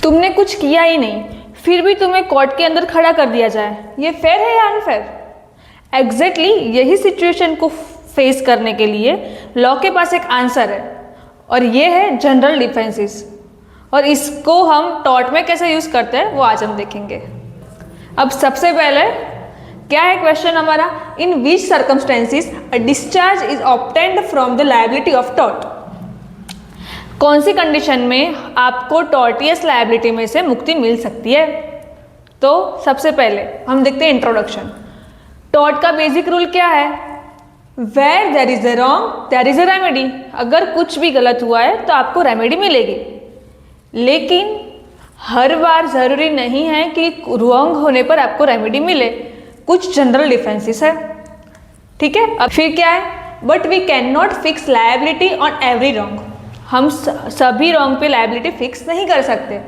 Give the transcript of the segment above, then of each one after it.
तुमने कुछ किया ही नहीं, फिर भी तुम्हें कोर्ट के अंदर खड़ा कर दिया जाए, ये फेयर है या अनफेयर? एग्जैक्टली यही सिचुएशन को फेस करने के लिए लॉ के पास एक आंसर है, और ये है जनरल डिफेंसेस। और इसको हम टॉर्ट में कैसे यूज़ करते हैं वो आज हम देखेंगे। अब सबसे पहले क्या है क्वेश्चन हमारा, in which circumstances a discharge is obtained from the liability of tort. कौन सी कंडीशन में आपको टॉर्टियस लायबिलिटी में से मुक्ति मिल सकती है? तो सबसे पहले हम देखते हैं इंट्रोडक्शन। टॉर्ट का बेसिक रूल क्या है? Where there is a wrong there is a remedy. अगर कुछ भी गलत हुआ है तो आपको रेमेडी मिलेगी, लेकिन हर बार जरूरी नहीं है कि रॉन्ग होने पर आपको रेमेडी मिले। कुछ जनरल डिफेंसेस है, ठीक है। अब फिर क्या है, but we can not fix liability on every wrong. हम सभी रॉन्ग पे लायबिलिटी फिक्स नहीं कर सकते।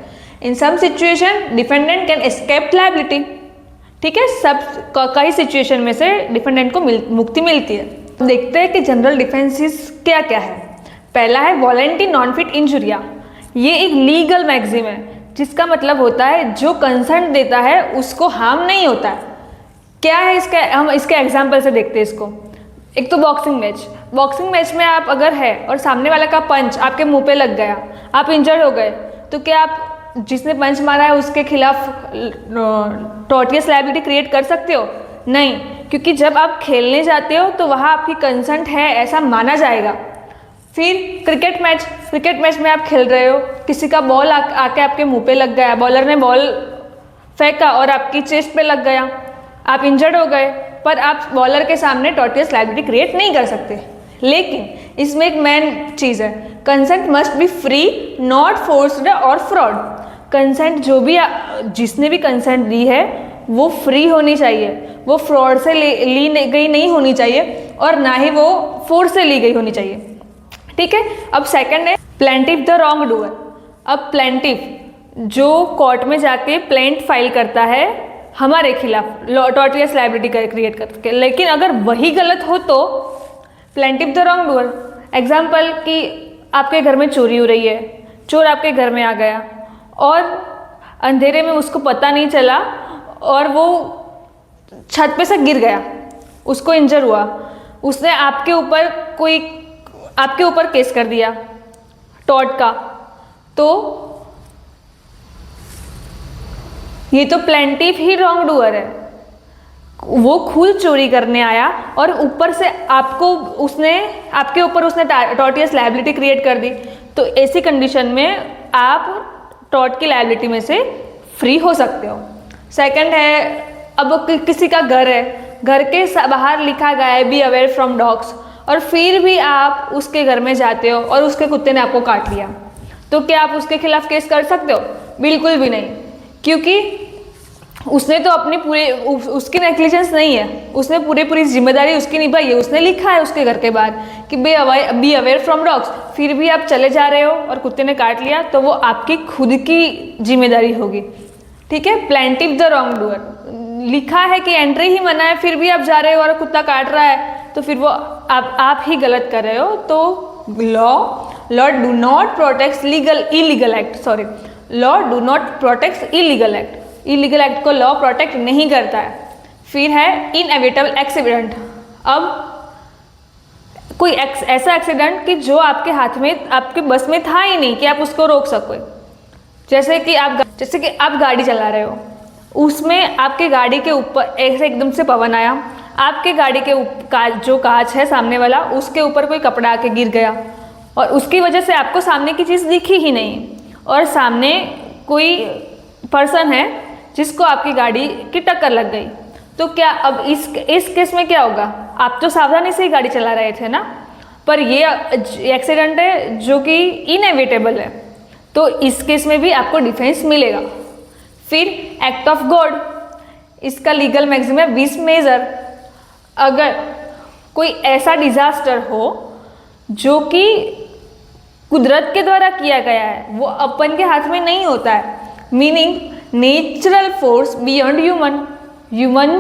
In some situation defendant can escape liability, ठीक है। सब कई सिचुएशन में से डिफेंडेंट को मुक्ति मिलती है। देखते हैं कि जनरल डिफेंसेस क्या क्या है। पहला है वॉलेंटी नॉन फिट इंजुरिया। ये एक लीगल मैक्सिम है, जिसका मतलब होता है जो कंसर्न देता है उसको हार्म नहीं होता है। क्या है इसका, हम इसके एग्जाम्पल से देखते हैं इसको। एक तो बॉक्सिंग मैच में आप अगर है और सामने वाला का पंच आपके मुंह पे लग गया, आप इंजर्ड हो गए, तो क्या आप जिसने पंच मारा है उसके खिलाफ टॉर्टियस लायबिलिटी क्रिएट कर सकते हो? नहीं, क्योंकि जब आप खेलने जाते हो तो वहाँ आपकी कंसेंट है ऐसा माना जाएगा। फिर क्रिकेट मैच में आप खेल रहे हो, किसी का बॉल आके आपके मुंह पे लग गया, बॉलर ने बॉल फेंका और आपकी चेस्ट पे लग गया, आप इंजर्ड हो गए, पर आप बॉलर के सामने टॉर्टियस लायबिलिटी क्रिएट नहीं कर सकते। लेकिन इसमें एक मेन चीज़ है, consent must be free, not forced और फ्रॉड। कंसेंट जो भी जिसने भी कंसेंट दी है वो फ्री होनी चाहिए, वो फ्रॉड से ली गई नहीं होनी चाहिए, और ना ही वो फोर्स से ली गई होनी चाहिए, ठीक है। अब सेकंड है प्लेंटिफ द रॉन्ग डूअर। अब प्लेंटिफ जो कोर्ट में जाके प्लेंट फाइल करता है हमारे खिलाफ टॉर्टियस लायबिलिटी क्रिएट करके, लेकिन अगर वही गलत हो तो plaintiff the wrong doer. Example कि आपके घर में चोरी हो रही है, चोर आपके घर में आ गया और अंधेरे में उसको पता नहीं चला और वो छत पे से गिर गया, उसको इंजर हुआ, उसने आपके ऊपर केस कर दिया टॉर्ट का, तो ये तो प्लेंटिफ ही रॉन्ग डूअर है। वो खुद चोरी करने आया और ऊपर से आपके ऊपर उसने टॉर्टियस लायबिलिटी क्रिएट कर दी, तो ऐसी कंडीशन में आप टॉर्ट की लायबिलिटी में से फ्री हो सकते हो। सेकंड है, अब किसी का घर है, घर के बाहर लिखा गया है बी अवेयर फ्रॉम डॉग्स, और फिर भी आप उसके घर में जाते हो और उसके कुत्ते ने आपको काट लिया, तो क्या आप उसके खिलाफ केस कर सकते हो? बिल्कुल भी नहीं, क्योंकि उसने तो अपनी उसकी नेग्लिजेंस नहीं है, उसने पूरी जिम्मेदारी उसकी निभाई है। उसने लिखा है उसके घर के बाहर कि बी अवेयर फ्रॉम डॉग्स, फिर भी आप चले जा रहे हो और कुत्ते ने काट लिया, तो वो आपकी खुद की जिम्मेदारी होगी, ठीक है। प्लेंटिफ द रॉन्ग डूअर लिखा है कि एंट्री ही मना है, फिर भी आप जा रहे हो और कुत्ता काट रहा है, तो फिर वो आप ही गलत कर रहे हो। तो law do not protect illegal act. Illegal act को लॉ प्रोटेक्ट नहीं करता है। फिर है इनएविटेबल एक्सीडेंट। अब कोई ऐसा एक्सीडेंट कि जो आपके हाथ में, आपके बस में था ही नहीं कि आप उसको रोक सको। जैसे कि आप गाड़ी चला रहे हो, उसमें आपके गाड़ी के ऊपर ऐसे एकदम से पवन आया, आपके गाड़ी के जो कांच है सामने वाला, उसके ऊपर कोई कपड़ा आके गिर गया, और उसकी वजह से आपको सामने की चीज़ दिखी ही नहीं, और सामने कोई पर्सन है जिसको आपकी गाड़ी की टक्कर लग गई, तो क्या अब इस केस में क्या होगा? आप तो सावधानी से ही गाड़ी चला रहे थे ना, पर ये एक्सीडेंट है जो कि इनएविटेबल है, तो इस केस में भी आपको डिफेंस मिलेगा। फिर एक्ट ऑफ गॉड, इसका लीगल मैक्सिमम है 20 मेजर। अगर कोई ऐसा डिजास्टर हो जो कि कुदरत के द्वारा किया गया है, वो अपन के हाथ में नहीं होता है, meaning natural force beyond human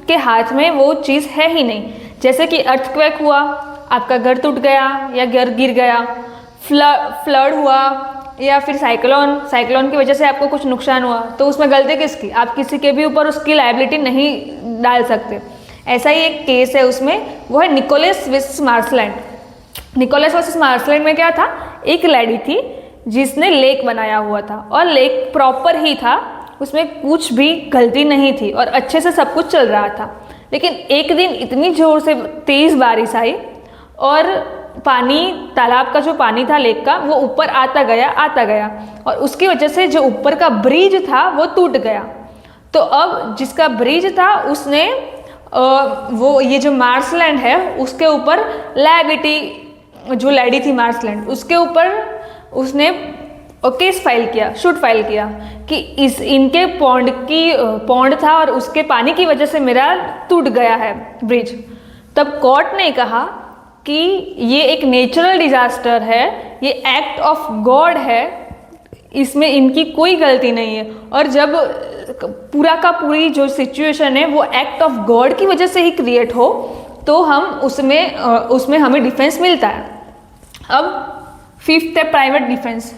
के हाथ में वो चीज़ है ही नहीं। जैसे कि अर्थक्वेक हुआ, आपका घर टूट गया या घर गिर गया, फ्लड हुआ, या फिर साइक्लोन की वजह से आपको कुछ नुकसान हुआ, तो उसमें गलती किसकी? आप किसी के भी ऊपर उसकी लायबिलिटी नहीं डाल सकते। ऐसा ही एक केस है उसमें, वो है Nichols versus Marsland. Nichols versus Marsland में क्या था, एक लेडी थी जिसने लेक बनाया हुआ था और लेक प्रॉपर ही था, उसमें कुछ भी गलती नहीं थी और अच्छे से सब कुछ चल रहा था। लेकिन एक दिन इतनी ज़ोर से तेज़ बारिश आई और पानी, तालाब का जो पानी था लेक का, वो ऊपर आता गया और उसकी वजह से जो ऊपर का ब्रिज था वो टूट गया। तो अब जिसका ब्रिज था उसने वो ये जो मार्शलैंड है उसके ऊपर लायबिलिटी, जो लेडी थी मार्शलैंड, उसके ऊपर उसने केस फाइल किया, शूट फाइल किया कि इनके पौंड था और उसके पानी की वजह से मेरा टूट गया है ब्रिज। तब कोर्ट ने कहा कि ये एक नेचुरल डिजास्टर है, ये एक्ट ऑफ गॉड है, इसमें इनकी कोई गलती नहीं है। और जब पूरा का पूरी जो सिचुएशन है वो एक्ट ऑफ गॉड की वजह से ही क्रिएट हो, तो हम उसमें हमें डिफेंस मिलता है। अब फिफ्थ है प्राइवेट डिफेंस।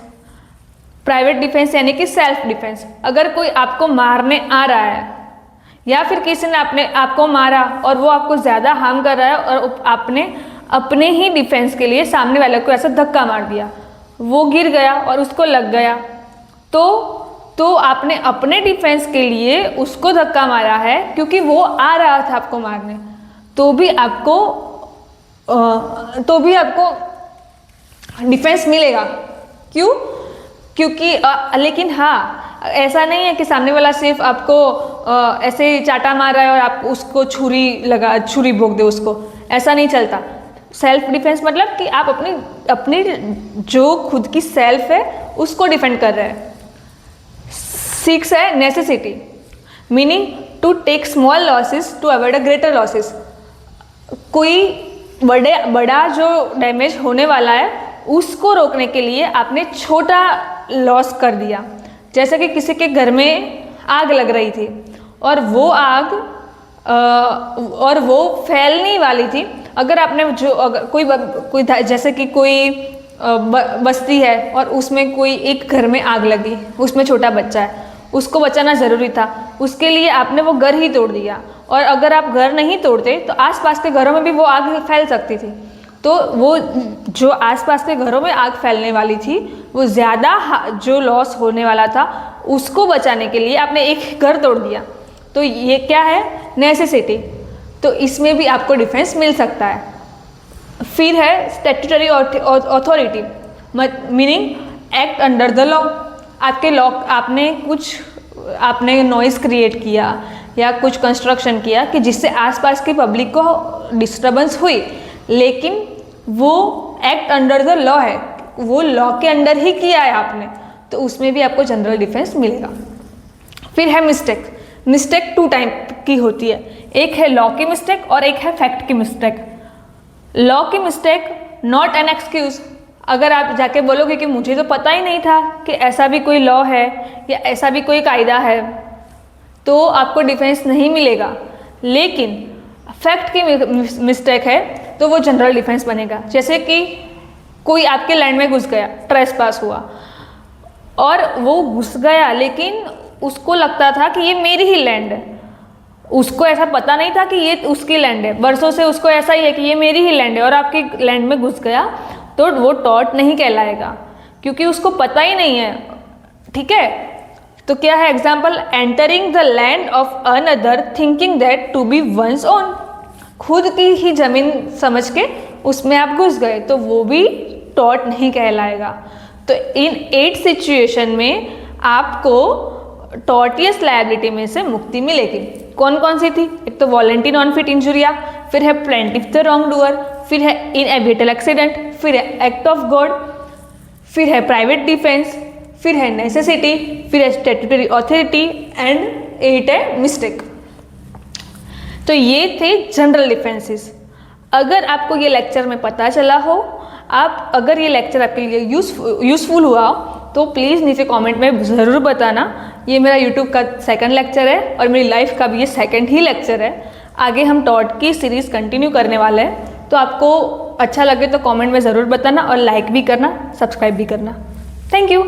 प्राइवेट डिफेंस यानी कि सेल्फ डिफेंस। अगर कोई आपको मारने आ रहा है या फिर किसी ने आपको मारा और वो आपको ज़्यादा हार्म कर रहा है और आपने अपने ही डिफेंस के लिए सामने वाले को ऐसा धक्का मार दिया, वो गिर गया और उसको लग गया, तो आपने अपने डिफेंस के लिए उसको धक्का मारा है क्योंकि वो आ रहा था आपको मारने, तो भी आपको डिफेंस मिलेगा। क्यों? क्योंकि लेकिन हाँ, ऐसा नहीं है कि सामने वाला सिर्फ आपको ऐसे चाटा मार रहा है और आप उसको छुरी भोंक दे उसको, ऐसा नहीं चलता। सेल्फ डिफेंस मतलब कि आप अपनी जो खुद की सेल्फ है उसको डिफेंड कर रहे हैं। 6 है necessity, meaning to take small losses to avoid a greater losses. कोई बड़ा जो डैमेज होने वाला है उसको रोकने के लिए आपने छोटा लॉस कर दिया। जैसे कि किसी के घर में आग लग रही थी और वो आग फैलने वाली थी। अगर आपने कोई जैसे कि कोई बस्ती है और उसमें कोई एक घर में आग लगी, उसमें छोटा बच्चा है, उसको बचाना ज़रूरी था, उसके लिए आपने वो घर ही तोड़ दिया। और अगर आप घर नहीं तोड़ते तो आसपास के घरों में भी वो आग फैल सकती थी। तो वो जो आसपास के घरों में आग फैलने वाली थी, वो ज़्यादा जो लॉस होने वाला था उसको बचाने के लिए आपने एक घर तोड़ दिया। तो ये क्या है? नेसेसिटी। तो इसमें भी आपको डिफेंस मिल सकता है। फिर है statutory authority, meaning act under the law. आपके लॉ, आपने नॉइज़ क्रिएट किया या कुछ कंस्ट्रक्शन किया कि जिससे आसपास की पब्लिक को डिस्टर्बेंस हुई, लेकिन वो एक्ट अंडर द लॉ है, वो लॉ के अंडर ही किया है आपने, तो उसमें भी आपको जनरल डिफेंस मिलेगा। फिर है मिस्टेक। मिस्टेक 2 टाइप की होती है, एक है लॉ की मिस्टेक और एक है फैक्ट की मिस्टेक। लॉ की मिस्टेक नॉट एन एक्सक्यूज। अगर आप जाके बोलोगे कि मुझे तो पता ही नहीं था कि ऐसा भी कोई लॉ है या ऐसा भी कोई कायदा है, तो आपको डिफेंस नहीं मिलेगा। लेकिन फैक्ट की मिस्टेक है तो वो जनरल डिफेंस बनेगा। जैसे कि कोई आपके लैंड में घुस गया, ट्रेसपास हुआ और वो घुस गया, लेकिन उसको लगता था कि ये मेरी ही लैंड है, उसको ऐसा पता नहीं था कि ये उसकी लैंड है, बरसों से उसको ऐसा ही है कि ये मेरी ही लैंड है, और आपकी लैंड में घुस गया तो वो टॉर्ट नहीं कहलाएगा क्योंकि उसको पता ही नहीं है। ठीक है, तो क्या है example? Entering the land of another thinking that to be one's own. खुद की ही जमीन समझ के उसमें आप घुस गए तो वो भी टॉर्ट नहीं कहलाएगा। तो इन 8 सिचुएशन में आपको टॉर्टियस लायबिलिटी में से मुक्ति मिलेगी। कौन कौन सी थी? एक तो वॉलेंटी नॉन फिट इंजुरिया, फिर है प्लेंटिफ द रॉन्ग डूअर, फिर है इनएविटेबल एक्सीडेंट, फिर है एक्ट ऑफ गॉड, फिर है प्राइवेट डिफेंस, फिर है नेसेसिटी, फिर है स्टैट्यूटरी अथॉरिटी एंड 8 है मिस्टेक। तो ये थे जनरल डिफेंसेस। अगर आपको ये लेक्चर में पता चला हो, अगर ये लेक्चर आपके लिए यूज़फुल हुआ तो प्लीज़ नीचे कमेंट में ज़रूर बताना। ये मेरा यूट्यूब का 2nd लेक्चर है और मेरी लाइफ का भी ये 2nd ही लेक्चर है। आगे हम टॉट की सीरीज़ कंटिन्यू करने वाले हैं, तो आपको अच्छा लगे तो कमेंट में ज़रूर बताना और लाइक भी करना, सब्सक्राइब भी करना। Thank you.